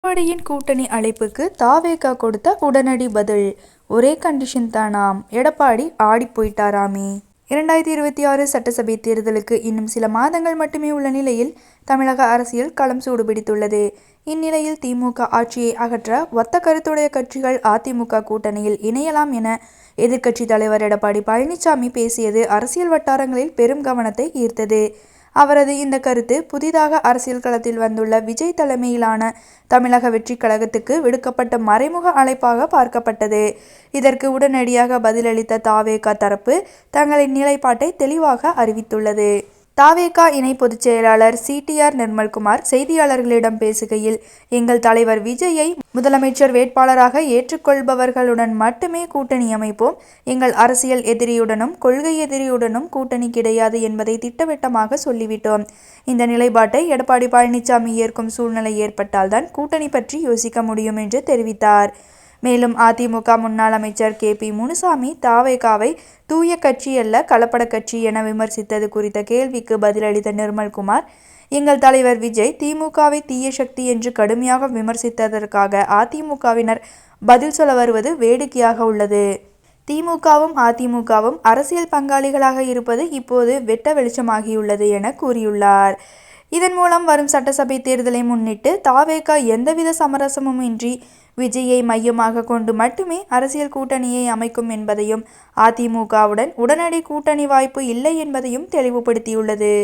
எடப்பாடியின் கூட்டணி அழைப்புக்கு தாவேகா கொடுத்த உடனடி பதில். ஒரே கண்டிஷன் தானாம். எடப்பாடி ஆடி போயிட்டாராமே. 2026 சட்டசபை தேர்தலுக்கு இன்னும் சில மாதங்கள் மட்டுமே உள்ள நிலையில் தமிழக அரசியல் களம் சூடுபிடித்துள்ளது. இந்நிலையில் திமுக ஆட்சியை அகற்ற ஒத்த கருத்துடைய கட்சிகள் அதிமுக கூட்டணியில் இணையலாம் என எதிர்க்கட்சி தலைவர் எடப்பாடி பழனிசாமி பேசியது அரசியல் வட்டாரங்களில் பெரும் கவனத்தை ஈர்த்தது. அவரது இந்த கருத்து புதிதாக அரசியல் களத்தில் வந்துள்ள விஜய் தலைமையிலான தமிழக வெற்றிக் கழகத்துக்கு விடுக்கப்பட்ட மறைமுக அழைப்பாக பார்க்கப்பட்டது. இதற்கு உடனடியாக பதிலளித்த தாவேகா தரப்பு தங்களின் நிலைப்பாட்டை தெளிவாக அறிவித்துள்ளது. தாவேகா இணை பொதுச் செயலாளர் CTR நிர்மல்குமார் செய்தியாளர்களிடம் பேசுகையில், எங்கள் தலைவர் விஜயை முதலமைச்சர் வேட்பாளராக ஏற்றுக்கொள்பவர்களுடன் மட்டுமே கூட்டணி அமைப்போம். எங்கள் அரசியல் எதிரியுடனும் கொள்கை எதிரியுடனும் கூட்டணி கிடையாது என்பதை திட்டவட்டமாக சொல்லிவிட்டோம். இந்த நிலைப்பாட்டை எடப்பாடி பழனிசாமி ஏற்கும் சூழ்நிலை ஏற்பட்டால்தான் கூட்டணி பற்றி யோசிக்க முடியும் என்று தெரிவித்தார். மேலும் அதிமுக முன்னாள் அமைச்சர் KP முனுசாமி தாவேகாவை தூய கட்சி அல்ல கலப்பட கட்சி என விமர்சித்தது குறித்த கேள்விக்கு பதிலளித்த நிர்மல்குமார், எங்கள் தலைவர் விஜய் திமுகவை தீய சக்தி என்று கடுமையாக விமர்சித்ததற்காக அதிமுகவினர் பதில் சொல்ல வருவது வேடிக்கையாக உள்ளது. திமுகவும் அதிமுகவும் அரசியல் பங்காளிகளாக இருப்பது இப்போது வெட்ட வெளிச்சமாகியுள்ளது என கூறியுள்ளார். இதன் மூலம் வரும் சட்டசபை தேர்தலை முன்னிட்டு தாவேகா எந்தவித சமரசமும் இன்றி விஜயை மையமாக கொண்டு மட்டுமே அரசியல் கூட்டணியை அமைக்கும் என்பதையும் அதிமுகவுடன் உடனடி கூட்டணி வாய்ப்பு இல்லை என்பதையும் தெளிவுபடுத்தியுள்ளது.